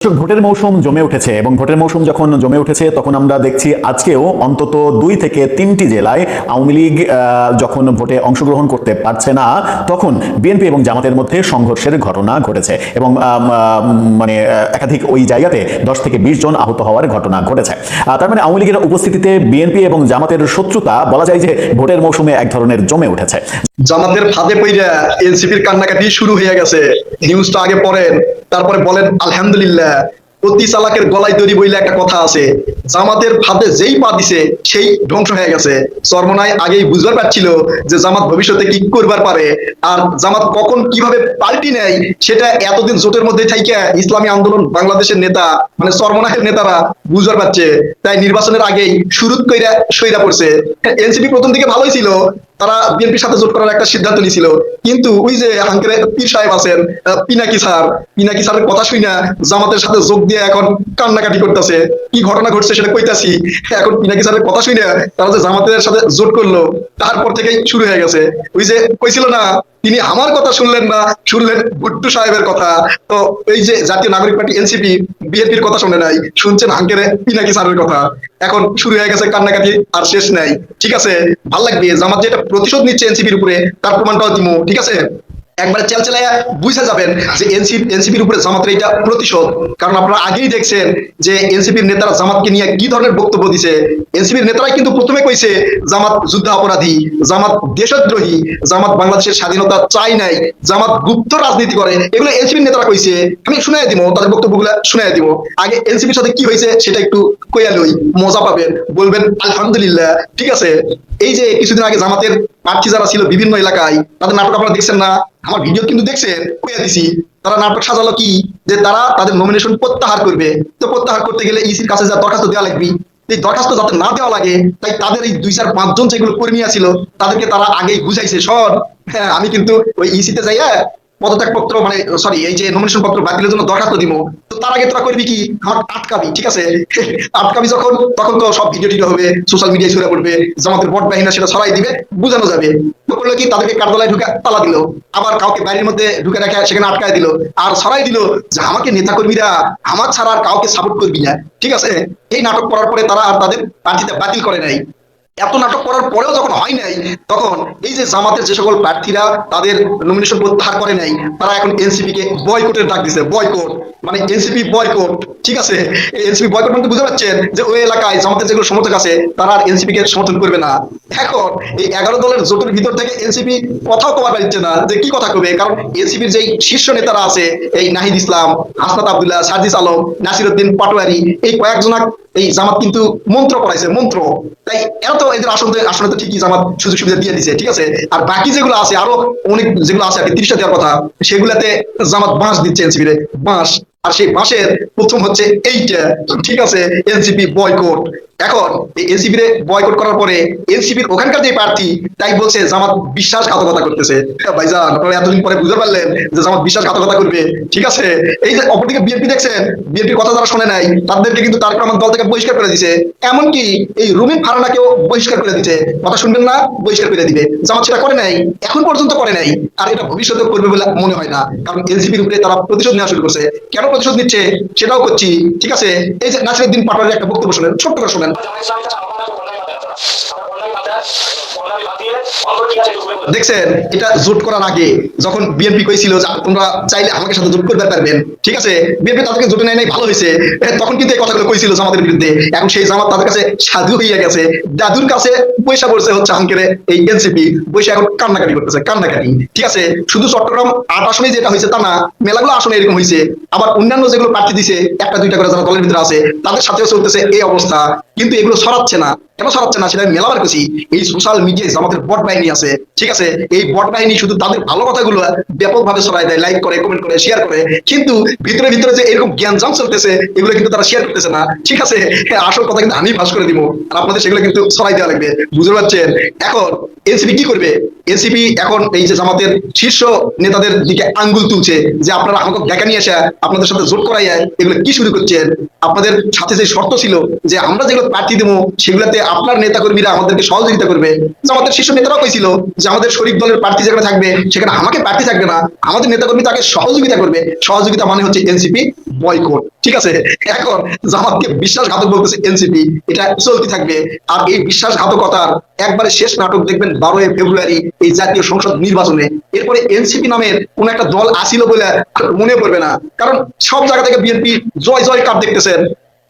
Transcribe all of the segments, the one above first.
ভোটের মৌসুম জমে উঠেছে এবং ভোটের মৌসুম যখন জমে উঠেছে তখন আমরা দেখছি আজকেও অন্তত 2 থেকে 3টি জেলায় আওয়ামী লীগ যখন ভোটে অংশগ্রহণ করতে পারছে না তখন বিএনপি এবং জামাতের মধ্যে সংঘর্ষের ঘটনা ঘটেছে এবং মানে একাধিক ওই জায়গাতে 10 থেকে 20 জন আহত হওয়ার ঘটনা ঘটেছে। তার মানে আওয়ামী লীগের উপস্থিতিতে বিএনপি এবং জামাতের শত্রুতা বলা যায় যে ভোটের মৌসুমে এক ধরনের জমে উঠেছে। জামাতের ফাঁদে পইরা এনসিপির কান্নাকাটি শুরু হয়ে গেছে। নিউজটা আগে পড়েন, তারপরে বলেন আলহামদুলিল্লাহ। অতি চালাকের গলায় দড়ি বইলে একটা কথা আছে, জামাতের ফাঁদে যেই পা দিছে সেই ধ্বংস হয়ে গেছে। চরমনাই আগেই বুঝবার পারছিল যে জামাত ভবিষ্যতে কি করবার পারে, আর জামাত কখন কিভাবে পাল্টি নেয় সেটা এতদিন জোটের মধ্যে থাইকা ইসলামী আন্দোলন বাংলাদেশের নেতা মানে চরমনাইয়ের নেতারা বুঝবার পারছে। তাই নির্বাচনের আগেই শুরুত কইরা সইরা পড়ছে। এনসিপি প্রথম দিকে ভালোই ছিল, তারা বিএনপির সাথে জোট করার একটা সিদ্ধান্ত নিয়েছিল, কিন্তু ওই যে হাঙ্কের পীর সাহেব আছেন পিনাকি স্যারের কথা শুই না জামাতের সাথে যোগ দিয়ে এখন কান্নাকাটি করতেছে। কি ঘটনা ঘটছে সেটা কইতাছি। এখন পিনাকি স্যারের কথা শুই না তারা যে জামাতের সাথে জোট করলো তারপর থেকেই শুরু হয়ে গেছে। ওই যে কইছিল না, তিনি আমার কথা শুনলেন না, শুনলেন ভুট্টু সাহেবের কথা। তো এই যে জাতীয় নাগরিক পার্টি এনসিপি বিএনপির কথা শুনে নাই, শুনছেন হাঙ্কের পিনাকি স্যারের কথা। এখন শুরু হয়ে গেছে কান্নাকাটি, আর শেষ নাই। ঠিক আছে, ভাল লাগবে জামাত যেটা প্রতিশোধ নিচ্ছে এনসিপির উপরে তার প্রমাণটাও দিমু। ঠিক আছে, একবারে চেলচেলাইয়া বুঝে যাবেন যে এনসিপির উপরে জামাতের এটা প্রতিশোধ। কারণ আপনারা আগেই দেখছেন যে এনসিপির নেতারা জামাতকে নিয়ে কি ধরনের বক্তব্য দিছে। এনসিপির নেতারাই কিন্তু প্রথমে কইছে জামাত যুদ্ধাপরাধী, জামাত দেশদ্রোহী, জামাত বাংলাদেশের স্বাধীনতা চাই নাই, জামাত গুপ্ত রাজনীতি করে, এগুলো এনসিপির নেতারা কইছে। আমি শুনাই দিব, তাদের বক্তব্যগুলো শুনাই দিব। আগে এনসিপির সাথে কি হয়েছে সেটা একটু কইয়া লই, মজা পাবেন, বলবেন আলহামদুলিল্লাহ। ঠিক আছে, এই যে কিছুদিন আগে জামাতের প্রার্থী যারা ছিল বিভিন্ন এলাকায়, তাদের নাটক আপনারা দেখছেন না? আমার ভিডিও কিন্তু দেখছেন, কইয়া দিছি। তারা নাটক সাজালো কি যে তারা তাদের নমিনেশন প্রত্যাহার করবে। তো প্রত্যাহার করতে গেলে ইসির কাছে যা দরখাস্ত দেওয়া লাগবে, এই দরখাস্ত যাতে না দেওয়া লাগে তাই তাদের এই 2-4-5 জন যেগুলো কর্মী ছিল তাদেরকে তারা আগেই বুঝাইছে, শোন হ্যাঁ আমি কিন্তু ওই ইসিতে যাইয়া পদত্যাগ পত্র মানে সরি এই যে নমিনেশন পত্র বাতিলের জন্য দরখাস্ত দিব। তো তার আগে তোরা করবি কি, আমার আটকাবি। ঠিক আছে, আটকাবি যখন, তখন তো সব ভিডিও টিডিও হবে, সোশ্যাল মিডিয়ায় ছড়িয়ে পড়বে, জামাতের ভোট বাহিনী সেটা ছড়াই দিবে, বোঝানো যাবে। তো করলো কি, তাদেরকে কার্যালয়ে ঢুকে তালা দিল, আবার কাউকে বাড়ির মধ্যে ঢুকে রাখা সেখানে আটকায় দিল, আর ছড়াই দিল যে আমাকে নেতা কর্মীরা আমার ছাড়া আর কাউকে সাপোর্ট করবি না। ঠিক আছে, এই নাটক করার পরে তারা আর তাদের প্রার্থীতা বাতিল করে নাই। এত নাটক করার পরেও যখন হয় নাই, তখন এই যে জামাতের যে সকল প্রার্থীরা তাদের নমিনেশন প্রত্যাহার করে নাই, তারা এখন এনসিপি কে বয়কটের ডাক দিছে। বয়কট মানে এনসিপি বয়কট। ঠিক আছে, এনসিপি বয়কট মানে বুঝতে পারছেন যে ওই এলাকায় জামাতের যেগুলো সমর্থক আছে তারা আর এনসিপি কে সমর্থন করবে না। এখন এই 11 দলের জোটের ভিতর থেকে এনসিপি কথাও কবার পারছে না যে কি কথা কবে, কারণ এনসিপির যেই শীর্ষ নেতারা আছে, এই নাহিদ ইসলাম, হাসনাত আব্দুল্লাহ, সার্জিস আলম, নাসিরউদ্দিন পাটোয়ারি, এই কয়েকজন এই জামাত কিন্তু মন্ত্র পড়াইছে, মন্ত্র। তাই এরা তো এদের আসলে তো ঠিকই জামাত সুযোগ সুবিধা দিয়ে দিছে। ঠিক আছে, আর বাকি যেগুলো আছে আরো অনেক যেগুলো আছে আর কি 30টা দেওয়ার কথা, সেগুলাতে জামাত বাঁশ দিচ্ছে এনসিপির বাঁশ। আর সেই বাঁশের প্রথম হচ্ছে এইটা। ঠিক আছে, এনসিপি বয়কট। এখন এই এনসিপি বয়কট করার পরে এনসিপির ওখানকার যে প্রার্থী তাই বলছে জামাত বিশ্বাসঘাতকতা করতেছে। ভাইজান আপনারা এতদিন পরে বুঝতে পারলেন যে জামাত বিশ্বাসঘাতকতা করবে। ঠিক আছে, এই যে অপরদিকে বিএনপি দেখছেন, বিএনপির কথা যারা শোনে নাই তাদেরকে কিন্তু তারেক রহমান দল থেকে বহিষ্কার করে দিছে। এমনকি এই রুমিন ফারহানাকেও বহিষ্কার করে দিচ্ছে। কথা শুনবেন না, বহিষ্কার করে দিবে। জামাত সেটা করে নাই, এখন পর্যন্ত করে নাই, আর এটা ভবিষ্যতে করবে বলে মনে হয় না। কারণ এনসিপির উপরে তারা প্রতিশোধ নেওয়া শুরু করছে। কেন প্রতিশোধ নিচ্ছে সেটাও করছি। ঠিক আছে, এই যে নাসিরউদ্দিন পাটোয়ারির একটা বক্তব্য শুনেন, ছোট্ট করে শুনেন। দেখছেন, এটা জোট করার আগে যখন বিএনপি কইছিল তোমরা চাইলে আমাকে সাথে জোট করতে পারবেন, ঠিক আছে, বিএনপি তাদেরকে জোটে নেয় নাই, ভালো হয়েছে, তখন কিন্তু এই কথাগুলো কইছিল জামাতের বিরুদ্ধে। এখন সেই জামাত তাদের কাছে সাধু হইয়া গেছে, দাদুর কাছে পয়সা পড়ছে হচ্ছে হাঙ্কেরে এই এনসিপি, পয়সা এখন কান্নাকাটি করতেছে, কান্নাকাটি। ঠিক আছে, শুধু চট্টগ্রাম 8 আসনে যেটা হয়েছে তা না, মেলাগুলো আসনে এরকম হয়েছে। আবার অন্যান্য যেগুলো প্রার্থী দিছে 1-2টা করে যারা দলের ভিতরে আছে তাদের সাথেও চলতেছে এই অবস্থা। কিন্তু এগুলো ছড়াচ্ছে না, কেন ছড়াচ্ছে না সেটা মেলাবার খুশি এই সোশ্যাল মিডিয়ায় জামাতের বট বাহিনী আছে। ঠিক আছে, এই বট বাহিনী শুধু তাদের ভালো কথাগুলো ব্যাপকভাবে ছড়ায় দেয়, লাইক করে, কমেন্ট করে, শেয়ার করে, কিন্তু ভিতরে ভিতরে যে এরকম জ্ঞানজাম চলতেছে এগুলো কিন্তু তারা শেয়ার করতেছে না। ঠিক আছে, আসল কথা কিন্তু আমি ফাঁস করে দিব, আর আপনাদের সেগুলো কিন্তু ছড়াই দেওয়া লাগবে। বুঝতে পারছেন? এখন এনসিপি কি করবে? এনসিপি এখন এই যে জামাতের শীর্ষ নেতাদের দিকে আঙ্গুল তুলছে যে আপনারা আমাকে দেখা নিয়ে আসা, আপনাদের সাথে জোট করাইয়া এগুলো কি শুরু করছেন? আপনাদের সাথে যে শর্ত ছিল যে আমরা যেগুলো যেগুলো প্রার্থী দেবো সেগুলোতে আপনার নেতাকর্মীরা আমাদেরকে সহযোগিতা করবে। আমাদের শীর্ষ নেতারাও কইছিল যে আমাদের শরীফ দলের প্রার্থী যেখানে থাকবে সেখানে আমাকে প্রার্থী থাকবে না, আমাদের নেতাকর্মী তাকে সহযোগিতা করবে। সহযোগিতা মানে হচ্ছে এনসিপি বয়কট, ঠিক আছে। এখন জামাতকে বিশ্বাসঘাতক বলতেছে এনসিপি, এটা চলতে থাকবে। আর এই বিশ্বাসঘাতকতার একবারে শেষ নাটক দেখবেন 12 ফেব্রুয়ারি এই জাতীয় সংসদ নির্বাচনে। এরপরে এনসিপি নামের কোন একটা দল আসিল বলে মনে পড়বে না, কারণ সব জায়গা থেকে বিএনপি জয় জয় কাপ দেখতেছেন।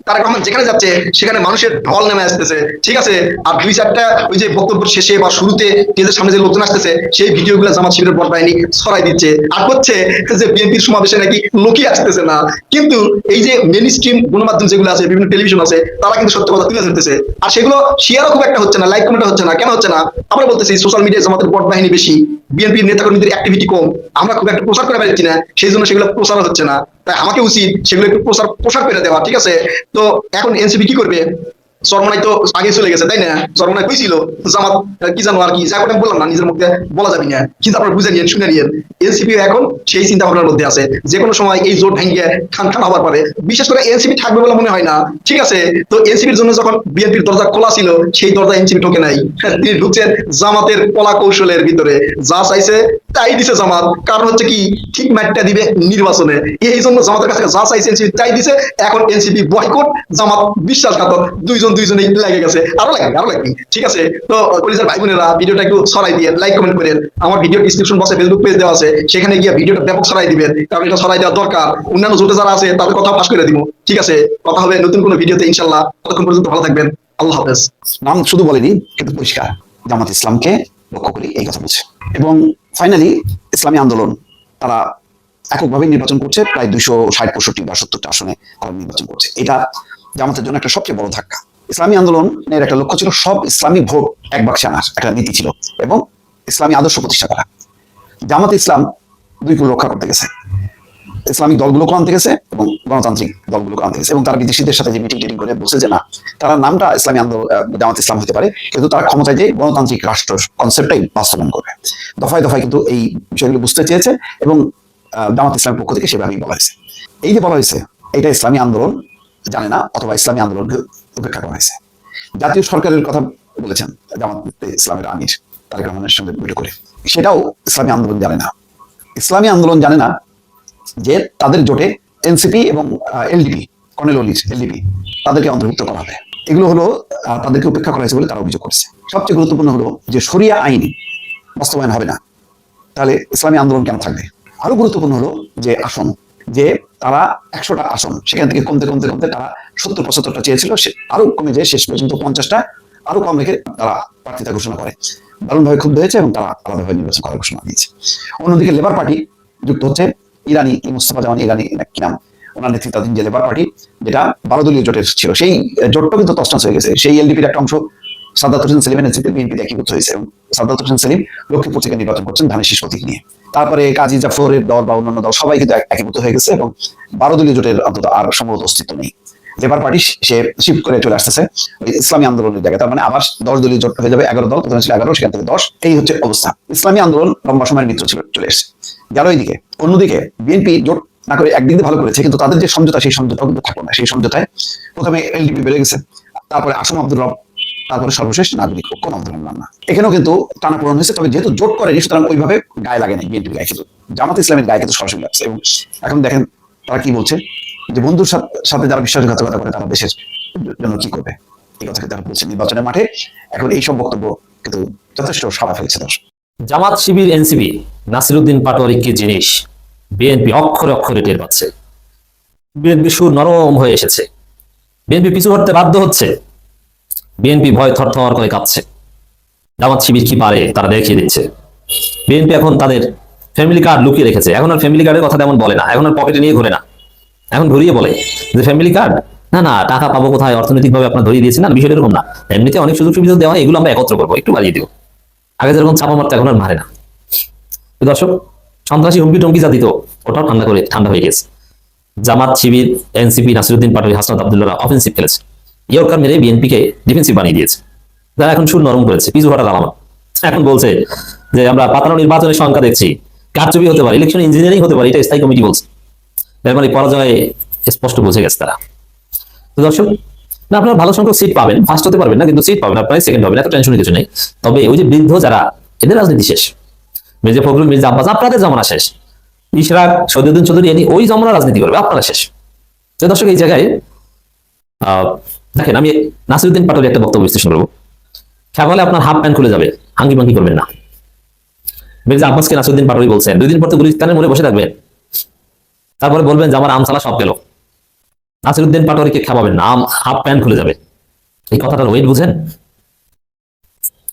তারেক রহমান যেখানে যাচ্ছে সেখানে মানুষের ঢল নেমে আসতেছে, ঠিক আছে। আর 2-4টা ওই যে বক্তব্য শেষে বা শুরুতে স্টেজের সামনে যে লোকজন আসতেছে সেই ভিডিওগুলো জামাত শিবিরের বড় বাহিনী ছড়াই দিচ্ছে আর হচ্ছে যে বিএনপির সমাবেশে নাকি লোকই আসতেছে না। কিন্তু এই যে মেইন স্ট্রিম গণমাধ্যম যেগুলো আছে, বিভিন্ন টেলিভিশন আছে, তারা কিন্তু সত্য কথা তুলে ধরতেছে। আর সেগুলো শেয়ারও খুব একটা হচ্ছে না, লাইক কমেন্ট হচ্ছে না। কেন হচ্ছে না? আমরা বলতেছি সোশ্যাল মিডিয়ায় জামাতের বড় বাহিনী বেশি, বিএনপির নেতাকর্মীদের অ্যাক্টিভিটি কম, আমরা খুব একটা প্রচার করে পারছি না, সেই জন্য সেগুলো প্রচার হচ্ছে না। তাই আমাকে উচিত সেগুলো একটু প্রসার করে দেওয়া, ঠিক আছে। তো এখন এনসিপি কি করবে? চরমনাই তো আগে চলে গেছে, তাই না? চরমনাই কইছিল জামাত কি জানো আর কি, যা কথা বললাম না, নিজের মুখে বলা যাবে না, কিন্তু আপনারা বুঝে নিয়েন, শুনে নিয়েন। এনসিপি এখন সেই চিন্তা ভাবনার মধ্যে আছে, যে কোনো সময় এই জোট ভেঙে খান খান হবার পারে। বিশেষ করে এনসিপি থাকবে বলে মনে হয় না, ঠিক আছে। তো এনসিপির জন্য যখন বিএনপির দরজা খোলা ছিল, সেই দরজা এনসিপি ঢোকে নাই, তিনি ঢুকছেন জামাতের কলা কৌশলের ভিতরে। যা চাইছে তাই দিছে জামাত, কারণ হচ্ছে কি, ঠিক ম্যাটটা দিবে নির্বাচনে। এই জন্য জামাতের কাছে যা চাইছে এনসিপি তাই দিছে। এখন এনসিপি বয়কট, জামাত বিশ্বাসঘাতক, দুইজনেই লেগে গেছে। আরো লাগবে, ঠিক আছে। তো কলিজার ভাই বোনেরা, ভিডিওটা একটু ছড়াই দিয়ে লাইক কমেন্ট করেন। আমার ভিডিও ডিসক্রিপশন বক্সে ফেসবুক পেজ দেওয়া আছে, সেখানে গিয়ে ভিডিওটা ব্যাপক ছড়াই দিবেন, কারণ এটা ছড়াই দেওয়া দরকার। অন্যান্য জোটে যারা আছে তাদের কথা ফাঁস করে দিব, ঠিক আছে। কথা হবে নতুন কোনো ভিডিওতে ইনশাল্লাহ। ততক্ষণ পর্যন্ত ভালো থাকবেন, আল্লাহ হাফেজ। নাম শুধু বলেনি, কিন্তু পরিষ্কার জামাত ইসলামকে লক্ষ্য করি এই কথা বলছে। এবং ফাইনালি ইসলামী আন্দোলন তারা এককভাবে নির্বাচন করছে, প্রায় 260-65 বা 70টা আসনে তারা নির্বাচন করছে। এটা জামাতের জন্য একটা সবচেয়ে বড় ধাক্কা। ইসলামী আন্দোলনের একটা লক্ষ্য ছিল সব ইসলামী ভোট এক বাক্সে আনার একটা নীতি ছিল, এবং ইসলামী আদর্শ প্রতিষ্ঠা করা। জামাত ইসলাম দুই কুল রক্ষা করতে গেছে, ইসলামিক দলগুলোকে আনতে গেছে এবং গণতান্ত্রিক দলগুলোকে আনতে গেছে। এবং তারা বিদেশিদের সাথে যে মিটিং করে বলছে যে না, তারা নামটা ইসলামী আন্দোলন জামাত ইসলাম হতে পারে, কিন্তু তারা ক্ষমতায় যে গণতান্ত্রিক রাষ্ট্র কনসেপ্টটাই বাস্তবায়ন করবে। দফায় দফায় কিন্তু এই বিষয়গুলো বুঝতে চেয়েছে, এবং জামাত ইসলামের পক্ষ থেকে সেভাবেই বলা হয়েছে। এই যে বলা হয়েছে এটা ইসলামী আন্দোলন জানে না, অথবা ইসলামী আন্দোলনকে উপেক্ষা করা হয়েছে। জাতীয় সরকারের কথা বলেছেন জামাত ইসলামের আমির তারেক রহমানের সঙ্গে বৈঠক করে, সেটাও ইসলামী আন্দোলন জানে না। ইসলামী আন্দোলন জানে না যে তাদের জোটে এনসিপি এবং এলডিপি, কর্নেল অলির এলডিপি, তাদেরকে অন্তর্ভুক্ত করা হবে। এগুলো হলো তাদেরকে উপেক্ষা করা হয়েছে বলে তারা অভিযোগ করছে। সবচেয়ে গুরুত্বপূর্ণ হলো যে শরিয়া আইন বাস্তবায়ন হবে না, তাহলে ইসলামী আন্দোলন কেন থাকবে? আরো গুরুত্বপূর্ণ হলো যে আসন, যে তারা 100টা আসন, সেখান থেকে কমতে কমতে কমতে তারা 70-75টা চেয়েছিল, আরো কমে যায় শেষ পর্যন্ত 50টা আরো কম রেখে তারা প্রার্থিতা ঘোষণা করে। দারুণভাবে ক্ষুব্ধ হয়েছে এবং তারা আলাদাভাবে নির্বাচন করার ঘোষণা দিয়েছে। অন্যদিকে লেবার পার্টি যুক্ত হচ্ছে ইরানি, মুস্তাফা জামান ইরানি কি নাম, ওনার নেতৃত্বাধীন যে লেবার পার্টি, যেটা 12 দলীয় জোটের ছিল, সেই জোটটা কিন্তু তছনছ হয়ে গেছে। সেই এলডিপির একটা অংশ সাদ্দাত হোসেন সেলিমের নেতৃত্বে বিএনপি একীভূত হয়েছে, এবং সাদ্দাত হোসেন সেলিম লক্ষ্মীপুর থেকে নির্বাচন করছেন ধানের শীষ প্রতীক নিয়ে। তারপরে কাজী জাফরের দল বা অন্যান্য দল সবাই কিন্তু একীভূত হয়ে গেছে, এবং 12 দলীয় জোটের অন্তত আর সম্ভবত অস্তিত্ব নেই। লেবার পার্টি সে শিফট করে চলে আসতেছে ইসলামী আন্দোলনের জায়গায়, তার মানে আবার 10 দলীয় জোট হয়ে যাবে 11 দল, প্রথমে ছিল 11, সেখান থেকে 10। এই হচ্ছে অবস্থা। ইসলামী আন্দোলন লম্বা সময়ের মিত্র ছিল, চলে এসেছে গেল এইদিকে। অন্যদিকে বিএনপি জোট না করে একদিক দিয়ে ভালো করেছে, কিন্তু তাদের যে সমঝোতা, সেই সমঝোতাও কিন্তু থাকলো না। সেই সমঝোতায় প্রথমে এলডিপি বেড়ে গেছে, তারপরে আসম আব্দুর রব, তারপরে সর্বশেষ নাগরিক ঐক্য আন্দোলন নাম না। এখানেও কিন্তু টানাপোড়েন হয়েছে, তবে যেহেতু জোট করেনি সুতরাং ওইভাবে গায়ে লাগে নাই বিএনপির গায়ে, কিন্তু জামাত ইসলামের গায়ে কিন্তু সরাসরি লাগছে। এবং এখন দেখেন তারা কি বলছে, যে বন্ধুর সাথে যারা বিশ্বাসঘাতকতা করে তারা দেশের জন্য কি করবে, এই কথা তারা বলছে নির্বাচনের মাঠে। এখন এইসব বক্তব্য কিন্তু যথেষ্ট সাড়া ফেলেছে দর্শক। জামাত শিবির এনসিপি নাসিরউদ্দিন পাটোয়ারি কি জিনিস বিএনপি অক্ষরে অক্ষরে টের পাচ্ছে। বিএনপি সুর নরম হয়ে এসেছে, বিএনপি পিছু হটতে বাধ্য হচ্ছে, বিএনপি ভয় থরথর করে কাঁপছে। জামাত শিবির কি পারে তারা দেখিয়ে দিচ্ছে। বিএনপি এখন তাদের ফ্যামিলি কার্ড লুকিয়ে রেখেছে, এখন আর ফ্যামিলি কার্ডের কথা তেমন বলে না, এখন আর পকেটে নিয়ে ঘুরে না, এখন ঘুরিয়ে বলে যে ফ্যামিলি কার্ড না না, টাকা পাবো কোথায়, অর্থনৈতিকভাবে আপনার ধরিয়ে দিয়েছে না, বিষয়টা এরকম না। এমনিতে অনেক সুযোগ সুবিধা দেওয়া হয়, এগুলো আমরা একত্র করবো, একটু বাড়িয়ে দিব। আগে যেরকম চাপা মারতে এখন আর মারে না। দর্শক, সন্ত্রাসী হুমকি টমকি যা দিত ওটাও ঠান্ডা হয়ে গেছে। জামাত শিবির এনসিপি নাসিরউদ্দিন পাটোয়ারি হাসনাত আব্দুল্লাহরা অফেন্সিভ খেলেছে, ইয়র্কার মেরে বিএনপিকে ডিফেন্সিভ বানিয়ে দিয়েছে। যারা এখন সুর নরম করেছে, পিছু হটার আলামত। এখন বলছে যে আমরা পাতানো নির্বাচনের সংখ্যা দেখছি, কারচুপি হতে পারে, ইলেকশন ইঞ্জিনিয়ারিং হতে পারে, এটা স্থায়ী কমিটি বলছে। এর মানে পরাজয় স্পষ্ট বুঝে গেছে তারা। তো দর্শক, না, আপনারা ভালো সংখ্যক সিট পাবেন, ফার্স্ট হতে পারবেন না, কিন্তু সিট পাবেন, আপনারা সেকেন্ড হবেন, এত টেনশনের কিছু নেই। তবে ওই যে বৃদ্ধ যারা, এদের রাজনীতি শেষ। মির্জা ফখরুল, মির্জা আব্বাস, আপনাদের জমানা শেষ। ইশরাক, সৈয়দুদ্দিন চৌধুরী, ওই জমানা রাজনীতি করবে, আপনারা শেষ। তো দর্শক, এই জায়গায় দেখেন, আমি নাসিরউদ্দিন পাটোয়ারি একটা বক্তব্য বিশ্লেষণ করবো। খেয়ালে আপনার হাফ প্যান্ট খুলে যাবে, হাঙ্গি ভাঙ্গি করবেন না। মির্জা আব্বাসকে নাসিরউদ্দিন পাটোয়ারি বলছেন, 2 দিন পর তো গুলিস্তানের মোড়ে বসে থাকবেন, তারপরে বলবেন যে আমার আমসালা সব গেল। নাসিরউদ্দিন পাটোয়ারিকে খাওয়াবেন না, হাফ প্যান্ট খুলে যাবে। এই কথাটার ওয়েট বুঝেন?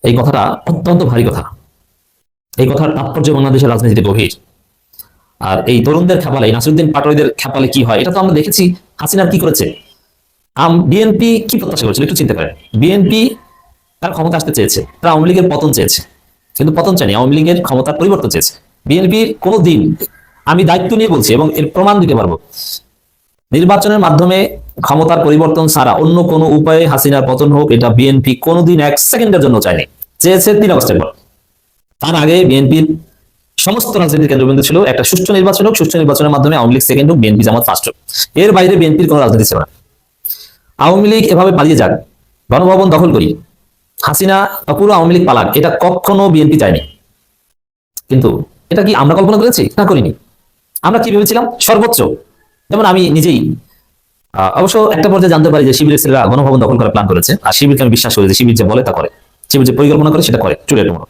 এই কথাটা অত্যন্ত ভারী কথা। এই কথার তাৎপর্য বাংলাদেশের রাজনীতিতে গভীর। আর এই তরুণদের খেপালে, নাসিরউদ্দিন পাটোয়ারিদের খেপালে কি হয়, এটা তো আমরা দেখেছি। হাসিনার কি করেছে, বিএনপি কি প্রত্যাশা করেছিল একটু চিন্তা করেন। বিএনপি তার ক্ষমতা আসতে চেয়েছে, তারা আওয়ামী লীগের পতন চেয়েছে, কিন্তু পতন চায়নি, আওয়ামী লীগের ক্ষমতার পরিবর্তন চেয়েছে। বিএনপির কোনো দিন, আমি দায়িত্ব নিয়ে বলছি এবং এর প্রমাণ দিতে পারবো, নির্বাচনের মাধ্যমে ক্ষমতার পরিবর্তন ছাড়া অন্য কোনো উপায়ে হাসিনার পতন হোক, এটা বিএনপি কোনোদিন 1 সেকেন্ডের জন্য চায়নি। চেয়েছে 3 আগস্টের পর। তার আগে বিএনপির সমস্ত রাজনীতির কেন্দ্রবিন্দু ছিল একটা সুষ্ঠু নির্বাচন হোক, সুষ্ঠু নির্বাচনের মাধ্যমে আওয়ামী লীগ সেকেন্ড হোক, বিএনপি জামাত ফার্স্ট হোক। এর বাইরে বিএনপির কোনো রাজনীতি ছিল না। আওয়ামী লীগ এভাবে পালিয়ে যাক, গণভবন দখল করি, হাসিনা পুরো আওয়ামী লীগ পালাক, এটা কখনো বিএনপি চায়নি। কিন্তু এটা কি আমরা কল্পনা করেছি? না, করিনি। আমরা কি ভেবেছিলাম? সর্বোচ্চ, যেমন আমি নিজেই অবশ্য একটা পর্যায়ে জানতে পারি যে শিবিরের ছেলেরা গণভবন দখল করার প্ল্যান করেছে, আর শিবিরকে আমি বিশ্বাস করি যে শিবির যে বলে তা করে, শিবির যে পরিকল্পনা করে সেটা করে, চুলের মতো।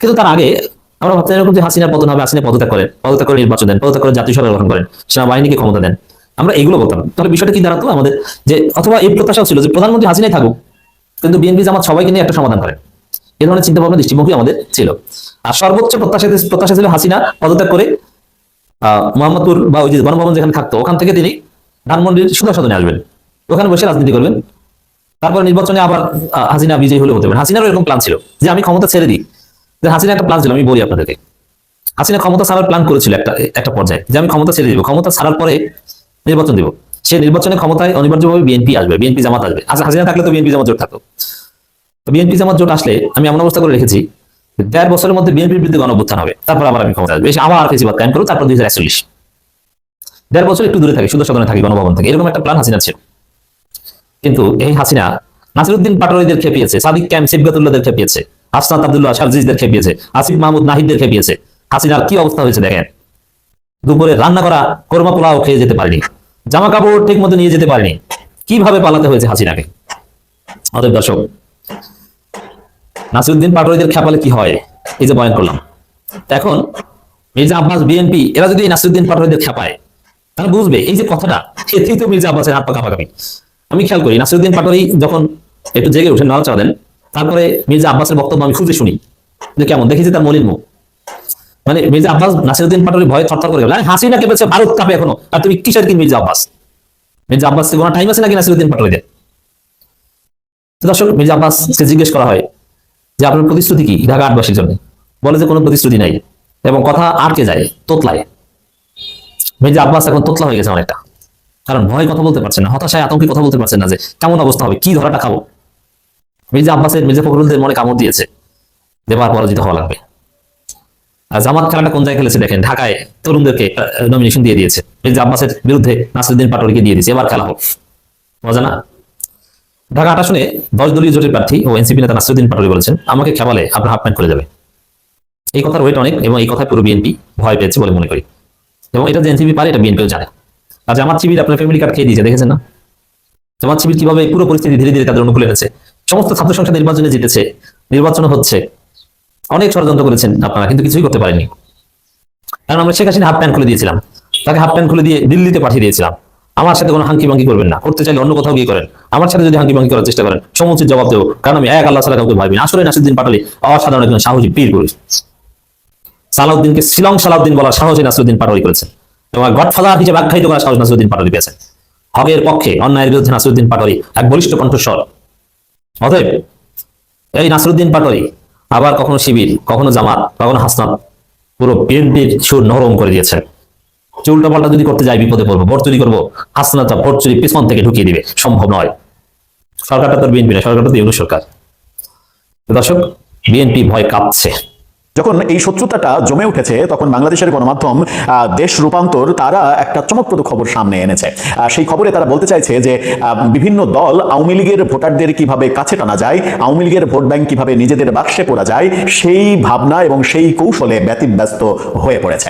কিন্তু তার আগে আমরা ভাবতাম এরকম যে হাসিনার পতন হবে, হাসিনা পদত্যাগ করেন, পদত্যাগ করে নির্বাচন দেন, পদত্যাগ করে জাতীয় সরকার গঠন করেন, সেনাবাহিনীকে ক্ষমতা দেন, আমরা এগুলো বলতাম। তাহলে বিষয়টা কি দাঁড়াতো আমাদের, যে অথবা এই প্রত্যাশাও ছিল যে প্রধানমন্ত্রী হাসিনাই থাকুক, কিন্তু বিএনপি জামাত সবাইকে নিয়ে একটা সমাধান করেন। এই ধরনের চিন্তা ভাবনা, দৃষ্টিভঙ্গি আমাদের ছিল। আর সর্বোচ্চ প্রত্যাশা ছিল হাসিনা পদত্যাগ করে মোহাম্মদপুর বা ওই যে গণভবন যেখানে থাকতো ওখান থেকে তিনি ধানমন্ডির সুধা সদনে আসবেন, ওখানে বসে রাজনীতি করবেন, তারপর নির্বাচনে আবার হাসিনা বিজয়ী হলে হতে পারেন। হাসিনারও এরকম প্ল্যান ছিল যে আমি ক্ষমতা ছেড়ে দিই। হাসিনা একটা প্ল্যান ছিল, আমি বলি আপনাদেরকে, হাসিনা ক্ষমতা ছাড়ার প্ল্যান করেছিল একটা পর্যায়ে, যে আমি ক্ষমতা ছেড়ে দিব, ক্ষমতা ছাড়ার পরে নির্বাচন দিব। সে নির্বাচনে ক্ষমতায় অনিবার্যভাবে বিএনপি আসবে, বিএনপি জামাত আসবে। হাসিনা থাকলে তো বিএনপি জামাত জোট থাকতো। তো বিএনপি জামাত জোট আসলে আমি এমন অবস্থা করে রেখেছি 1.5 বছরের মধ্যে বিএনপির বিরুদ্ধে গণঅভ্যুত্থান হবে, তারপর আবার আমি ক্ষমতা আসবে, এসে আবার ফেসিবাদ কায়েম করবো, তারপর 2041। 1.5 বছর একটু দূরে থাকে, সুধা সদনে থাকি, গণভবন থেকে, এরকম একটা প্ল্যান হাসিনা ছিল। কিন্তু এই হাসিনা নাসিরউদ্দিন পাটোয়ারিদের খেপিয়েছে, সাদিক ক্যাম্প সিবগাতুল্লাহদের খেপিয়েছে, হাসনাত আব্দুল্লাহ শারজিজদের খেপিয়েছে, আসিফ মাহমুদ নাহিদদের খেপিয়েছে। হাসিনার কি অবস্থা হয়েছে দেখেন, দুপুরে রান্না করা কোরমা পোলাও খেয়ে যেতে পারেনি, জামা কাপড় ঠিক মতো নিয়ে যেতে পারেনি, কিভাবে পালাতে হয়েছে হাসিনাকে। অতএব দর্শক, নাসিরউদ্দিন পাটোয়ারিদের খেপালে কি হয়, এই যে বয়ান করলাম। এখন মির্জা আব্বাস, বিএনপি এরা যদি নাসিরউদ্দিন পাটোয়ারিদের খেপায়, তারা বুঝবে এই যে কথাটা, এতেই তো মির্জা আব্বাসের হাত পা কাঁপাকাঁপি। আমি খেয়াল করি নাসিরউদ্দিন পাটোয়ারি যখন একটু জেগে উঠে নাড়াচাড়া দেন, তারপরে মির্জা আব্বাসের বক্তব্য আমি খুঁজে শুনি যে কেমন, দেখেছি তার মলিন মুখ। মানে মির্জা আব্বাস নাসিরউদ্দিন পাটোয়ারি ভয়ে থরথর করে গেল, হাসিনা কেঁপেছে, ভারত কাঁপে এখনো, আর তুমি কিসের কি মির্জা আব্বাস? মির্জা আব্বাস কোনো টাইম আছে নাকি নাসিরউদ্দিন পাটোয়ারিদের? দর্শক, মির্জা আব্বাসকে জিজ্ঞেস করা হয় যে আপনার প্রতিশ্রুতি কি ঢাকা 8বাসীর জন্য? বলে যে কোনো প্রতিশ্রুতি নাই, এবং কথা আটকে যায়, তোতলায়। মির্জা আব্বাস এখন তোতলা হয়ে গেছে অনেকটা, কারণ ভয় কথা বলতে পারছেন না, হতাশায় আতঙ্কে কথা বলতে পারছেন না যে কেমন অবস্থা হবে, কি ধরাটা খাবো। মির্জা ফখরুলদের মনে কামড় দিয়েছে, দেবার পরাজিত হওয়া লাগবে। আর জামাত খেলাটা কোন জায়গায় খেলেছে দেখেন, ঢাকায় তরুণদেরকে নমিনেশন দিয়ে দিয়েছে, মির্জা আব্বাসের বিরুদ্ধে নাসিরউদ্দিন পাটোয়ারিকে দিয়ে দিয়েছে, এবার খেলা হোক, মজা না? ঢাকা 8 আসনে 10 দলীয় জোটের প্রার্থী ও এনসিপি নেতা নাসিরউদ্দিন পাটোয়ারি বলেছেন, আমাকে খেপালে আপনার হাফ প্যান্ট খুলে যাবে। এই কথার ওয়েট অনেক, এবং এই কথায় পুরো বিএনপি ভয় পেয়েছে বলে মনে করি, এবং এটা যে এনসিপি পারে এটা বিএনপিও জানে। আর জামাত শিবির আপনার ফ্যামিলি কার্ড খেয়ে দিয়েছে, দেখেছেন না? জামাত শিবির কিভাবে পুরো পরিস্থিতি ধীরে ধীরে তাদের অনুকূলে এনেছে, সমস্ত ছাত্র সংসদ নির্বাচনে জিতেছে, নির্বাচন হচ্ছে, অনেক ষড়যন্ত্র করেছেন আপনারা, কিন্তু কিছুই করতে পারেননি। কারণ আমরা শেখ হাসিনা হাফ প্যান্ট খুলে দিয়েছিলাম, তাকে হাফ প্যান্ট খুলে দিয়ে দিল্লিতে পাঠিয়ে দিয়েছিলাম, আমার সাথে কোনো হাঙ্কি ভাঙ্কি করবেন না, করতে চাইলে অন্য কোথাও গিয়ে করেন, আমার সাথে যদি হাঙ্কি ভাঙ্কি করার চেষ্টা করেন সমুচিত জবাব দেবো, কারণ আমি এক আল্লাহ ছাড়া কাউকে ভাবি না। আসলে নাসিরউদ্দিন পাটোয়ারি অসাধারণ একজন সাহসী পীর পুরুষ। সালাউদ্দিনকে শিলং সালাউদ্দিন বলার সাহসী নাসিরউদ্দিন পাটোয়ারি করেছেন, এবং গডফাদার হিসেবে আখ্যায়িত করার সাহস নাসিরউদ্দিন পাটোয়ারি পেয়েছেন। হকের পক্ষে, অন্যায়ের বিরুদ্ধে নাসিরউদ্দিন পাটোয়ারি এক বলিষ্ঠ কণ্ঠস্বর। অতএব এই নাসিরউদ্দিন পাটোয়ারি আবার কখনো শিবির, কখনো জামাত, কখনো হাসনাত, পুরো বিএনপির সুর নরম করে দিয়েছেন। উল্টা পাল্টা যদি করতে যাই বিপদে পড়বো, ভোট চুরি করবো, হাসনাতা ভোট চুরি পিছন থেকে ঢুকিয়ে দিবে, সম্ভব নয়। সরকারটা তো বিএনপি না, সরকারটা তো ইউনূস সরকার। দর্শক, বিএনপি ভয় কাঁপছে, যখন এই শত্রুতাটা জমে উঠেছে তখন বাংলাদেশের গণমাধ্যম দেশ রূপান্তর তারা একটা চমকপ্রদ খবর সামনে এনেছে। সেই খবরে তারা বলতে চাইছে যে বিভিন্ন দল আওয়ামী লীগের ভোটারদের কিভাবে কাছে টানা যায়, আওয়ামী লীগের ভোট ব্যাংক কিভাবে নিজেদের বাক্সে পড়া যায়, সেই ভাবনা এবং সেই কৌশলে ব্যতিব্যস্ত হয়ে পড়েছে।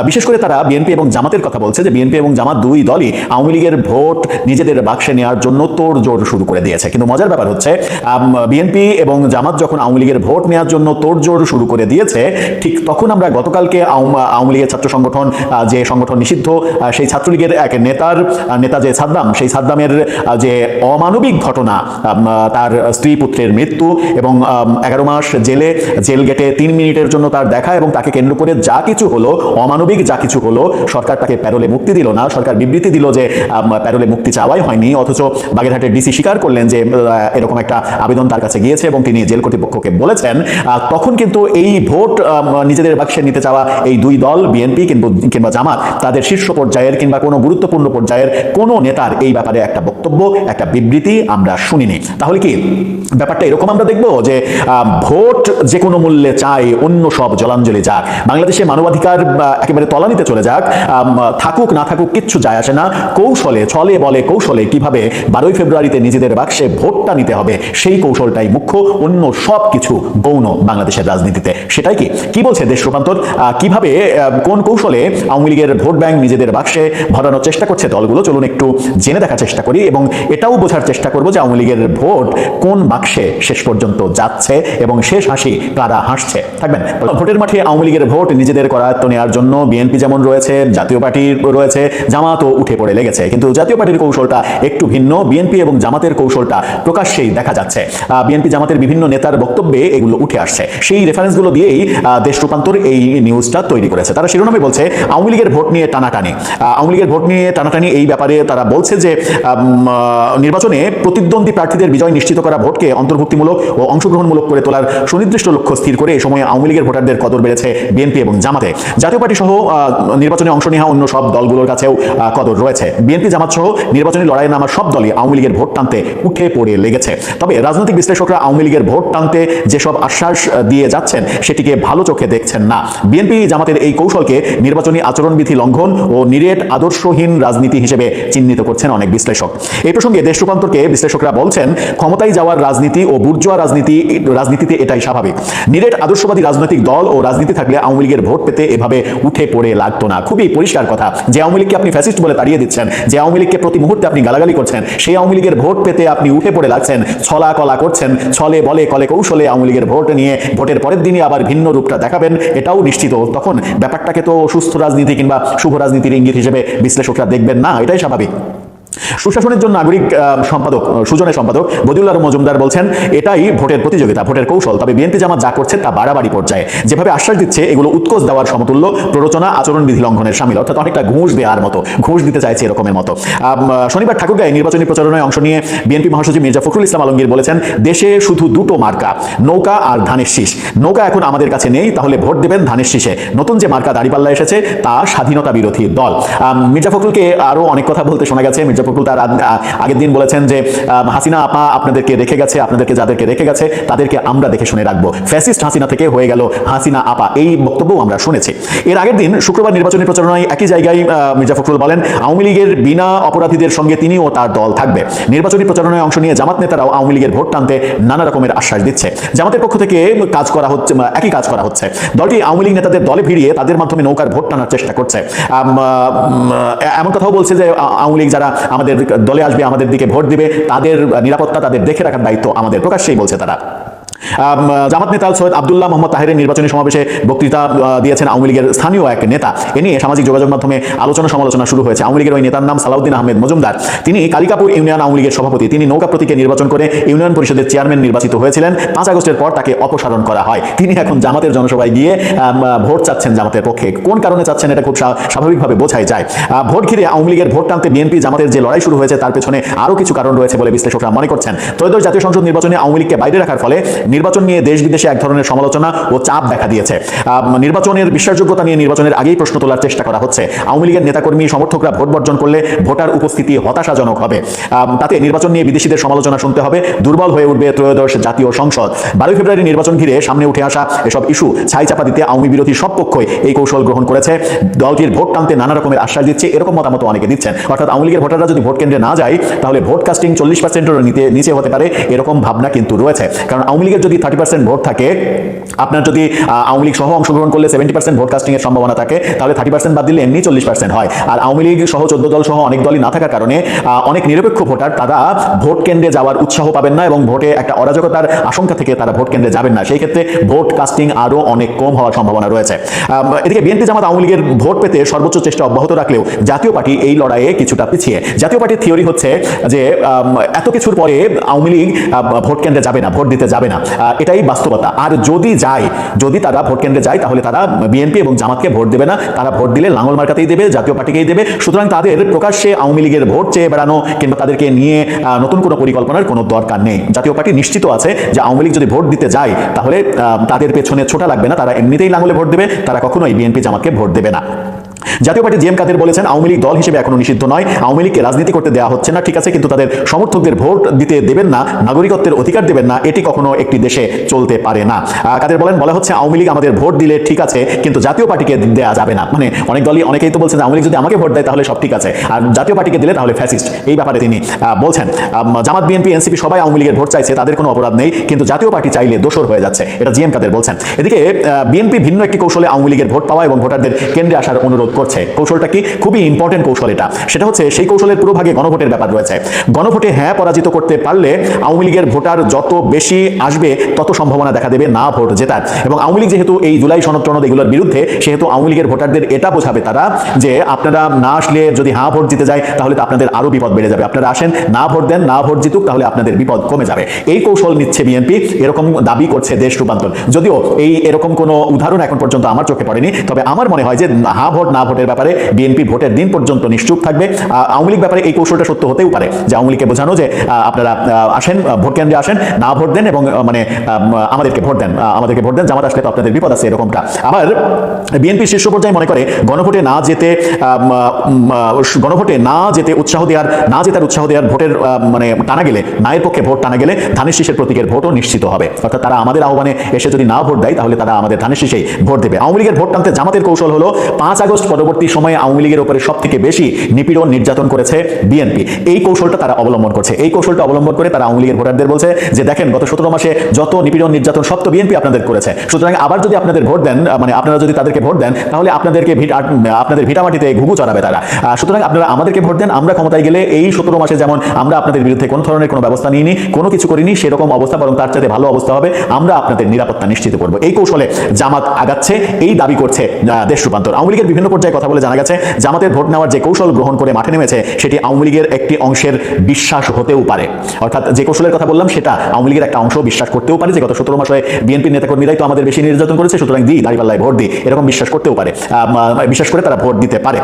বিশেষ করে তারা বিএনপি এবং জামাতের কথা বলছে যে বিএনপি এবং জামাত দুই দলই আওয়ামী লীগের ভোট নিজেদের বাক্সে নেওয়ার জন্য তোড়জোড় শুরু করে দিয়েছে। কিন্তু মজার ব্যাপার হচ্ছে বিএনপি এবং জামাত যখন আওয়ামী লীগের ভোট নেওয়ার জন্য তোড়জোড় শুরু করে দিয়েছে, ঠিক তখন আমরা গতকালকে আওয়ামী লীগের ছাত্র সংগঠন, যে সংগঠন নিষিদ্ধ, সেই ছাত্রলীগের এক নেতা যে সাদ্দাম, সেই সাদ্দামের যে অমানবিক ঘটনা, তার স্ত্রী পুত্রের মৃত্যু এবং 11 মাস জেল গেটে 3 মিনিটের জন্য তার দেখা, এবং তাকে কেন্দ্র করে যা কিছু হলো, অমানবিক যা কিছু হলো, সরকার তাকে প্যারোলে মুক্তি দিল না। সরকার বিবৃতি দিল যে প্যারোলে মুক্তি চাওয়াই হয়নি, অথচ বাগেরহাটের ডিসি স্বীকার করলেন যে এরকম একটা আবেদন তার কাছে গিয়েছে এবং তিনি জেল কর্তৃপক্ষকে বলেছেন। তখন কিন্তু এই ভোট নিজেদের বাক্সে নিতে চাওয়া এই দুই দল, বিএনপি কিংবা জামাত, তাদের শীর্ষ পর্যায়ের কিংবা কোনো গুরুত্বপূর্ণ পর্যায়ের কোনো নেতার এই ব্যাপারে একটা বক্তব্য, একটা বিবৃতি আমরা শুনিনি। তাহলে কি ব্যাপারটা এরকম আমরা দেখব যে ভোট যে কোনো মূল্যে চাই, অন্য সব জলাঞ্জলি যাক, বাংলাদেশে মানবাধিকার একেবারে তলানিতে চলে যাক, থাকুক না থাকুক কিচ্ছু যায় আসে না, কৌশলে ছলে বলে কৌশলে কিভাবে 12 ফেব্রুয়ারিতে নিজেদের বাক্সে ভোটটা নিতে হবে, সেই কৌশলটাই মুখ্য, অন্য সব কিছু গৌণ বাংলাদেশের রাজনীতিতে। সেটাই কি বলছে দেশ রূপান্তর, কিভাবে কোন কৌশলে আওয়ামী লীগের ভোট ব্যাংক নিজেদের বাক্সে ভরানোর চেষ্টা করছে দলগুলো, চলুন একটু জেনে দেখার চেষ্টা করি এবং এটাও বোঝার চেষ্টা করবো যে আওয়ামী লীগের ভোট কোন বাক্সে শেষ পর্যন্ত যাচ্ছে এবং শেষ হাসি কারা হাসছে। থাকবেন ভোটের মাঠে আওয়ামী লীগের ভোট নিজেদের করায়ত্ত নেওয়ার জন্য বিএনপি যেমন রয়েছে, জাতীয় পার্টি রয়েছে, জামাতও উঠে পড়ে লেগেছে। কিন্তু জাতীয় পার্টির কৌশলটা একটু ভিন্ন, বিএনপি এবং জামাতের কৌশলটা প্রকাশ্যেই দেখা যাচ্ছে। বিএনপি জামাতের বিভিন্ন নেতার বক্তব্যে এগুলো উঠে আসছে। সেই রেফারেন্সগুলো দিয়েই দেশ রূপান্তর এই নিউজটা তৈরি করেছে। তারা শিরোনামে বলছে আওয়ামী লীগের ভোট নিয়ে টানাটানি। আওয়ামী লীগের ভোট নিয়ে টানাটানি এই ব্যাপারে তারা বলছে যে নির্বাচনে প্রতিদ্বন্দ্বী প্রার্থীদের বিজয় নিশ্চিত করা ভোটকে অন্তর্ভুক্তিমূলক ও অংশগ্রহণমূলক করে তোলার সুনির্দিষ্ট লক্ষ্য স্থির করে এই সময়ে আওয়ামী লীগের ভোটারদের কদর বেড়েছে বিএনপি এবং জামাতে। জাতীয় পার্টি সহ নির্বাচনে অংশ নেওয়া অন্য সব দলগুলোর কাছেও কদর রয়েছে। বিএনপি জামাত সহ নির্বাচনী লড়াইয়ে নামা সব দলই আওয়ামী লীগের ভোট টানতে উঠে পড়ে লেগেছে। তবে রাজনৈতিক বিশ্লেষকরা আওয়ামী লীগের ভোট টানতে যেসব আশ্বাস দিয়ে যাচ্ছেন সেটিকে ভালো চোখে দেখছেন না। বিএনপি জামাতের এই কৌশলকে নির্বাচনী আচরণবিধি লঙ্ঘন ও নিরেট আদর্শহীন রাজনীতি হিসেবে চিহ্নিত করছেন অনেক বিশ্লেষক। এই প্রসঙ্গে দেশ রূপান্তরকে বিশ্লেষকরা বলছেন, ক্ষমতায় যাওয়ার রাজনীতি ও বুর্জোয়া রাজনীতিতে এটাই স্বাভাবিক। নিরেট আদর্শবাদী রাজনৈতিক দল ও রাজনীতি থাকলে আওয়ামী লীগের ভোট পেতে এভাবে উঠে পড়ে লাগতো না। খুবই পরিষ্কার কথা, যে আওয়ামী লীগকে আপনি ফ্যাসিস্ট বলে তাড়িয়ে দিচ্ছেন, যে আওয়ামী লীগকে প্রতি মুহূর্তে আপনি গালাগালি করছেন, সেই আওয়ামী লীগের ভোট পেতে আপনি উঠে পড়ে লাগছেন, ছলা কলা করছেন, ছলে বলে কলে কৌশলে আওয়ামী লীগের ভোট নিয়ে ভোটের পরের দিনই আবার ভিন্ন রূপটা দেখাবেন, এটাও নিশ্চিত। তখন ব্যাপারটাকে তো সুস্থ রাজনীতি কিংবা শুভ রাজনীতির ইঙ্গিত হিসেবে বিশ্লেষকরা দেখবেন না, এটাই স্বাভাবিক। সুশাসনের জন্য নাগরিক সম্পাদক, সুজনের সম্পাদক বদিউল্লাহ মজুমদার বলছেন, এটাই ভোটের প্রতিযোগিতা, ভোটের কৌশল। তবে বিএনপি জামাত যা করছে তা বাড়াবাড়ি পর্যায়ে। যেভাবে আশ্বাস দিচ্ছে এগুলো উৎকোচ দেওয়ার সমতুল্য, প্ররোচনা, আচরণবিধি লঙ্ঘনের শামিল, অর্থাৎ অনেকটা ঘুষ দেওয়ার মতো, ঘুষ দিতে চাইছে এরকমের মতো। শনিবার ঠাকুরগাঁয়ে নির্বাচনী প্রচারণায় অংশ নিয়ে বিএনপি মহাসচিব মির্জা ফখরুল ইসলাম আলমগীর বলেছেন, দেশে শুধু দুটো মার্কা, নৌকা আর ধানের শীষ। নৌকা এখন আমাদের কাছে নেই, তাহলে ভোট দেবেন ধানের শীষে। নতুন যে মার্কা দাঁড়িপাল্লা এসেছে তা স্বাধীনতা বিরোধী দল। মির্জা ফখরুলকে আরো অনেক কথা বলতে শোনা গেছে। মির্জা ফখরুল তার আগের দিন বলেছেন যে হাসিনা আপা আপনাদেরকে রেখে গেছে, আপনাদেরকে যাদেরকে রেখে গেছে তাদেরকে আমরা দেখে শুনে রাখবো। ফ্যাসিস্ট হাসিনা থেকে হয়ে গেল হাসিনা আপা, এই বক্তব্য আমরা শুনেছি। এর আগের দিন শুক্রবার নির্বাচনী প্রচারণায় একই জায়গায় মির্জা ফখরুল বলেন, আওয়ামী লীগের বিনা অপরাধীদের সঙ্গে তিনি ও তার দল থাকবে। নির্বাচনী প্রচারণায় অংশ নিয়ে জামাত নেতারাও আওয়ামী লীগের ভোট টানতে নানা রকমের আশ্বাস দিচ্ছে। জামাতের পক্ষ থেকে কাজ করা হচ্ছে, একই কাজ করা হচ্ছে। দলটি আওয়ামী লীগ নেতাদের দলে ভিড়িয়ে তাদের মাধ্যমে নৌকার ভোট টানার চেষ্টা করছে। এমন কথাও বলছে যে আওয়ামী লীগ যারা আমাদের দলে আসবে, আমাদের দিকে ভোট দিবে, তাদের নিরাপত্তা, তাদের দেখে রাখার দায়িত্ব আমাদের, প্রকাশ্যেই বলছে তারা। জামাত নেতা সৈয়দ আব্দুল্লাহ মোহাম্মদ তাহেরের নির্বাচনী সমাবেশে বক্তৃতা দিয়েছেন আওয়ামী লীগের স্থানীয় এক নেতা। এ নিয়ে সামাজিক যোগাযোগ মাধ্যমে আলোচনা সমালোচনা শুরু হয়েছে। আওয়ামী লীগের ওই নেতার নাম সালাউদ্দিন আহমেদ মজুমদার। তিনি কালিকাপুর ইউনিয়ন আওয়ামী লীগের সভাপতি। তিনি নৌকা প্রতীকে নির্বাচন করে ইউনিয়ন পরিষদের চেয়ারম্যান নির্বাচিত হয়েছিলেন। 5 আগস্টের পর তাকে অপসারণ করা হয়। তিনি এখন জামাতের জনসভায় গিয়ে ভোট চাচ্ছেন জামাতের পক্ষে। কোন কারণে চাচ্ছেন এটা খুব স্বাভাবিকভাবে বোঝাই যায়। ভোট ঘিরে আওয়ামী লীগের ভোট টানতে বিএনপি জামাতের যে লড়াই শুরু হয়েছে তার পেছনে আরও কিছু কারণ রয়েছে বলে বিশ্লেষকরা মনে করছেন। ত্রয়োদশ জাতীয় সংসদ নির্বাচনে আওয়ামী লীগকে বাইরে রাখার ফলে নির্বাচন নিয়ে দেশ বিদেশে এক ধরনের সমালোচনা ও চাপ দেখা দিয়েছে। নির্বাচনের বিশ্বাসযোগ্যতা নিয়ে নির্বাচনের আগেই প্রশ্ন তোলার চেষ্টা করা হচ্ছে। আওয়ামী লীগের নেতাকর্মী সমর্থকরা ভোট বর্জন করলে ভোটার উপস্থিতি হতাশাজনক হবে। তাতে নির্বাচন নিয়ে বিদেশিদের সমালোচনা শুনতে হবে, দুর্বল হয়ে উঠবে ত্রয়োদশ জাতীয় সংসদ। 12 ফেব্রুয়ারি নির্বাচন ঘিরে সামনে উঠে আসা এসব ইস্যু ছাই চাপা দিতে আওয়ামী বিরোধী সব পক্ষই এই কৌশল গ্রহণ করেছে। দলটির ভোট টানতে নানা রকমের আশ্বাস দিচ্ছে, এরকম মতামত অনেকে দিচ্ছেন। অর্থাৎ আওয়ামী লীগের ভোটাররা যদি ভোট কেন্দ্রে না যায় তাহলে ভোট কাস্টিং 40%-এর নিচে হতে পারে, এরকম ভাবনা কিন্তু রয়েছে। কারণ আওয়ামী লীগের যদি 30% ভোট থাকে, আপনার যদি আওয়ামী লীগ সহ অংশগ্রহণ করলে 70% ভোট কাস্টিং এর সম্ভাবনা থাকে, তাহলে 30% বাদ দিলে এমনি 40% হয়। আর আওয়ামী লীগ সহ 14 দল সহ অনেক দলই না থাকার কারণে অনেক নিরপেক্ষ ভোটার তারা ভোট কেন্দ্রে যাওয়ার উৎসাহ পাবেন না এবং ভোটে একটা অরাজকতার আশঙ্কা থেকে তারা ভোট কেন্দ্রে যাবেন না। সেই ক্ষেত্রে ভোট কাস্টিং আরো অনেক কম হওয়ার সম্ভাবনা রয়েছে। এদিকে বিএনপি জামাত আওয়ামী লীগের ভোট পেতে সর্বোচ্চ চেষ্টা অব্যাহত রাখলেও জাতীয় পার্টি এই লড়াইয়ে কিছুটা পিছিয়ে। জাতীয় পার্টির থিওরি হচ্ছে যে এত কিছুর পরে আওয়ামী লীগ ভোট কেন্দ্রে যাবে না, ভোট দিতে যাবে না, এটাই বাস্তবতা। আর যদি তারা ভোট কেন্দ্রে যায় তাহলে তারা বিএনপি এবং জামাতকে ভোট দেবে না, তারা ভোট দিলে লাঙ্গল মার্কাতেই দেবে, জাতীয় পার্টিকেই দেবে। সুতরাং তাদের প্রকাশ্যে আওয়ামী লীগের ভোট চেয়ে বেড়ানো কিংবা তাদেরকে নিয়ে নতুন কোনো পরিকল্পনার কোনো দরকার নেই। জাতীয় পার্টি নিশ্চিত আছে যে আওয়ামী লীগ যদি ভোট দিতে যায় তাহলে তাদের পেছনে ছোটা লাগবে না, তারা এমনিতেই লাঙ্গলে ভোট দেবে, তারা কখনোই বিএনপি জামাতকে ভোট দেবে না। জাতীয় পার্টি জিএম কাদের বলেছেন, আওয়ামী লীগ দল হিসেবে এখনো নিষিদ্ধ নয়, আওয়ামী লীগকে রাজনীতি করতে দেওয়া হচ্ছে না, ঠিক আছে, কিন্তু তাদের সমর্থকদের ভোট দিতে দেবেন না, নাগরিকত্বের অধিকার দেবেন না, এটি কখনো একটি দেশে চলতে পারে না। কাদের বলা হচ্ছে আওয়ামী লীগ আমাদের ভোট দিলে ঠিক আছে কিন্তু জাতীয় পার্টিকে দেওয়া যাবে না। মানে অনেকেই তো বলছেন আওয়ামী লীগ যদি আমাকে ভোট দেয় তাহলে সব ঠিক আছে, আর জাতীয় পার্টিকে দিলে তাহলে ফ্যাসিস্ট। এই ব্যাপারে তিনি বলছেন জামাত বিএনপি এনসিপি সবাই আওয়ামী লীগের ভোট চাইছে, তাদের কোনো অপরাধ নেই, কিন্তু জাতীয় পার্টি চাইলে দোষর হয়ে যাচ্ছে, এটা জিএম কাদের বলছেন। এদিকে বিএনপি ভিন্ন একটি কৌশলে আওয়ামী লীগের ভোট পাওয়া এবং ভোটারদের কেন্দ্রে আসার অনুরোধ করছে। কৌশলটা কি? খুবই ইম্পর্টেন্ট কৌশল এটা। সেটা হচ্ছে সেই কৌশলের পুরো ভাগে গণভোটের ব্যাপার রয়েছে। গণভোটে হ্যাঁ পরাজিত করতে পারলে আওয়ামী লীগের ভোটার যত বেশি আসবে তত সম্ভাবনা দেখা দেবে না ভোট জেতার। এবং আওয়ামী লীগ যেহেতু এই জুলাই সনদ টনদ এগুলোর বিরুদ্ধে, সেহেতু আওয়ামী লীগের ভোটারদের এটা বোঝাবে তারা যে আপনারা না আসলে যদি হ্যাঁ ভোট জিতে যায় তাহলে তো আপনাদের আরো বিপদ বেড়ে যাবে, আপনারা আসেন, না ভোট দেন, না ভোট জিতুক, তাহলে আপনাদের বিপদ কমে যাবে। এই কৌশল নিচ্ছে বিএনপি, এরকম দাবি করছে দেশ রূপান্তর। যদিও এরকম কোনো উদাহরণ এখন পর্যন্ত আমার চোখে পড়েনি, তবে আমার মনে হয় যে হ্যাঁ ভোট না ভোটের ব্যাপারে বিএনপি ভোটের দিন পর্যন্ত নিশ্চুপ থাকবে। আওয়ামী লীগ ব্যাপারে এই কৌশলটা সত্য হতেও পারে যে আওয়ামী লীগকে বোঝানো যে আপনারা আসেন, ভোট কেন্দ্রে আসেন, না ভোট দেন এবং আমাদেরকে ভোট দেন, জামাত আসলে তো আপনাদের বিপদ আছে, এরকমটা। আবার বিএনপি শীর্ষ পর্যায়ে মনে করে গণভোটে না যেতে উৎসাহ দেওয়ার ভোটের টানা গেলে, নায়ের পক্ষে ভোট টানা গেলে ধানের শীষের প্রতীকের ভোটও নিশ্চিত হবে। অর্থাৎ তারা আমাদের আহ্বানে এসে যদি না ভোট দেয় তাহলে তারা আমাদের ধানের শীষেই ভোট দেবে। আওয়ামী লীগের ভোট টানতে জামাতের কৌশল হলো 5 আগস্ট পরবর্তী সময়ে আওয়ামী লীগের উপরে সব থেকে বেশি নিপীড়ন নির্যাতন করেছে বিএনপি। এই কৌশলটা তারা অবলম্বন করছে। এই কৌশলটা অবলম্বন করে তারা আওয়ামী লীগের ভোটারদের বলছে যে দেখেন গত 17 মাসে যত নিপীড়ন নির্যাতন সব তো বিএনপি আপনাদের করেছে, সুতরাং আবার যদি আপনাদের ভোট দেন, আপনারা যদি তাদেরকে ভোট দেন তাহলে আপনাদের ভিটামাটিতে ঘুঘু চড়াবে তারা। সুতরাং আপনারা আমাদেরকে ভোট দেন, আমরা ক্ষমতায় গেলে এই 17 মাসে যেমন আমরা আপনাদের বিরুদ্ধে কোনো ধরনের কোনো ব্যবস্থা নিইনি, কোনো কিছু করিনি, সেরকম অবস্থা বরং তার চাইতে ভালো অবস্থা হবে, আমরা আপনাদের নিরাপত্তা নিশ্চিত করবো। এই কৌশলে জামাত আগাচ্ছে, এই দাবি করছে দেশ রূপান্তর। আওয়ামী লীগের বিভিন্ন পর্যায়ে কথা বলে জানা গেছে জামাতের ভোট নেওয়ার যে কৌশল গ্রহণ করে মাঠে নেমেছে সেটি আওয়ামী লীগের একটি অংশের বিশ্বাস হতেও পারে। অর্থাৎ যে কৌশলের কথা বললাম সেটা আওয়ামী লীগের একটা অংশ বিশ্বাস করতেও পারে যে গত 17 মাসে বিএনপির নেতাকর্মীরাই তো আমাদের বেশি নির্যাতন করেছে, সুতরাং দাঁড়িপাল্লায় ভোট দিই, এরকম বিশ্বাস করতেও পারে, বিশ্বাস করে তারা ভোট দিতে পারে।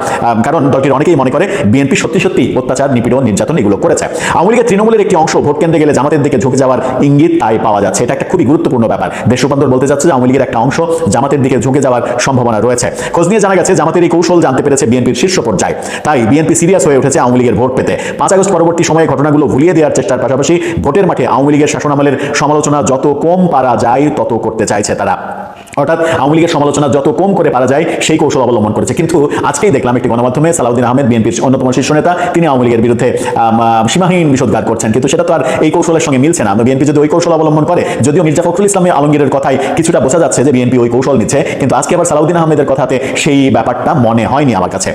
কারণ দলটির অনেকেই মনে করে বিএনপি সত্যি অত্যাচার, নিপীড়ন, নির্যাতন এগুলো করেছে। আওয়ামী লীগের তৃণমূলের একটি অংশ ভোট কেন্দ্রে গেলে জামাতের দিকে ঝুঁকে যাওয়ার ইঙ্গিত তাই পাওয়া যাচ্ছে। এটা একটা খুবই গুরুত্বপূর্ণ ব্যাপার। দেশ রূপান্তর বলতে যাচ্ছে যে আওয়ামী লীগের একটা অংশ জামাতের দিকে ঝুঁকে যাওয়ার সম্ভাবনা রয়েছে। খোঁজ নিয়ে জানা গেছে জামাতের এই কৌশল জানতে পেরেছে বিএনপির শীর্ষ পর্যায়ে, তাই বিএনপি সিরিয়াস হয়ে উঠেছে আওয়ামী লীগের ভোট পেতে। 5 আগস্ট পরবর্তী সময়ে ঘটনাগুলো ভুলিয়ে দেওয়ার চেষ্টার পাশাপাশি ভোটের মাঠে আওয়ামী লীগের শাসনামলের সমালোচনা যত কম পারা যায় তত করতে চাইছে তারা। অর্থাৎ আওয়ামী লীগের সমালোচনা যত কম করে পারা যায় সেই কৌশল অবলম্বন করেছে। কিন্তু আজকেই দেখলাম একটি গণমাধ্যমে সালাউদ্দিন আহমেদ, বিএনপির অন্যতম শীর্ষ নেতা, তিনি আওয়ামী লীগের বিরুদ্ধে সীমাহীন বিষোদ্গার করছেন, কিন্তু সেটা তো আর এই কৌশলের সঙ্গে মিলছে না। বিএনপি যদি ওই কৌশল অবলম্বন করে, যদিও মির্জা ফখরুল ইসলাম আলমগীরের কথায় কিছুটা বোঝা যাচ্ছে যে বিএনপি ওই কৌশল নিচ্ছে, কিন্তু আজকে আবার সালাউদ্দিন আহমেদের কথাতে সেই ব্যাপারটা মনে হয়নি আমার কাছে।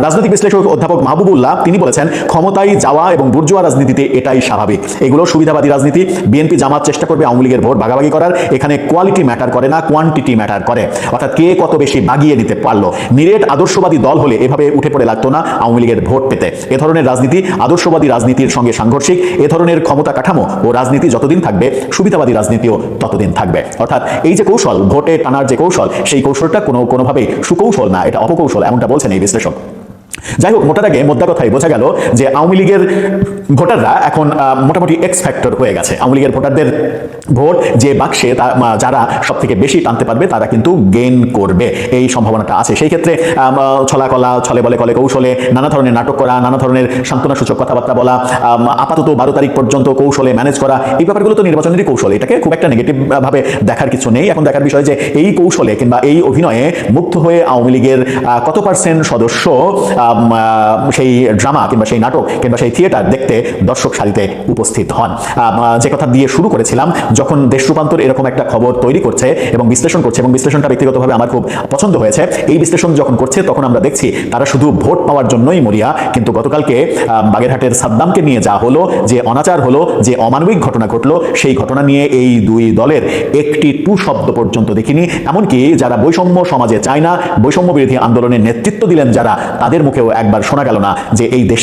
রাজনৈতিক বিশ্লেষক অধ্যাপক মাহবুবুল্লাহ তিনি বলেছেন ক্ষমতায় যাওয়া এবং বুর্জোয়া রাজনীতিতে এটাই স্বাভাবিক, এগুলো সুবিধাবাদী রাজনীতি। বিএনপি জামাত চেষ্টা করবে আওয়ামী লীগের ভোট ভাগাভাগি করার, এখানে কোয়ালিটি ম্যাটার করে না, কোয়ান্টিটি ম্যাটার করে। অর্থাৎ কে কত বেশি বাগিয়ে নিতে পারলো। নিরেট আদর্শবাদী দল হলে এভাবে উঠে পড়ে লাগতো না আওয়ামী লীগের ভোট পেতে। এ ধরনের রাজনীতি আদর্শবাদী রাজনীতির সঙ্গে সাংঘর্ষিক। এ ধরনের ক্ষমতা কাঠামো ও রাজনীতি যতদিন থাকবে, সুবিধাবাদী রাজনীতিও ততদিন থাকবে। অর্থাৎ এই যে কৌশল, ভোটে টানার যে কৌশল, সেই কৌশলটা কোনোভাবেই সুকৌশল না, এটা অপকৌশল, এমনটা বলছেন এই বিশ্লেষক। যাই হোক, মোদ্দা কথাই বোঝা গেল যে আওয়ামী লীগের ভোটাররা এখন মোটামুটি এক্স ফ্যাক্টর হয়ে গেছে। আওয়ামী লীগের ভোটারদের ভোট যে বাক্সে যারা সব থেকে বেশি টানতে পারবে তারা কিন্তু গেইন করবে, এই সম্ভাবনাটা আছে। সেই ক্ষেত্রে ছলাকলা, ছলে বলে কলে কৌশলে নানা ধরনের নাটক করা, নানা ধরনের সান্ত্বনাসূচক কথাবার্তা বলা, আপাতত 12 তারিখ পর্যন্ত কৌশলে ম্যানেজ করা, এই ব্যাপারগুলো তো নির্বাচনেরই কৌশল। এটাকে খুব একটা নেগেটিভ ভাবে দেখার কিছু নেই। এখন দেখার বিষয় যে এই কৌশলে কিংবা এই অভিনয়ে মুগ্ধ হয়ে আওয়ামী লীগের কত পার্সেন্ট সদস্য সেই ড্রামা কিংবা সেই নাটক কিংবা সেই থিয়েটার দেখতে দর্শক সারিতে উপস্থিত হন। যে কথা দিয়ে শুরু করেছিলাম, যখন দেশ রূপান্তর এরকম একটা খবর তৈরি করছে এবং বিশ্লেষণ করছে, এবং বিশ্লেষণটা ব্যক্তিগতভাবে আমার খুব পছন্দ হয়েছে, এই বিশ্লেষণ যখন করছে তখন আমরা দেখছি তারা শুধু ভোট পাওয়ার জন্যই মরিয়া। কিন্তু গতকালকে বাগেরহাটের সাদ্দামকে নিয়ে যা হলো, যে অনাচার হলো, যে অমানবিক ঘটনা ঘটলো, সেই ঘটনা নিয়ে এই দুই দলের একটি টু শব্দ পর্যন্ত দেখিনি। এমনকি যারা বৈষম্য সমাজে চায় না, বৈষম্য বিরোধী আন্দোলনের নেতৃত্ব দিলেন যারা, তাদের মুখেও একবার শোনা গেল না যে এই দেশ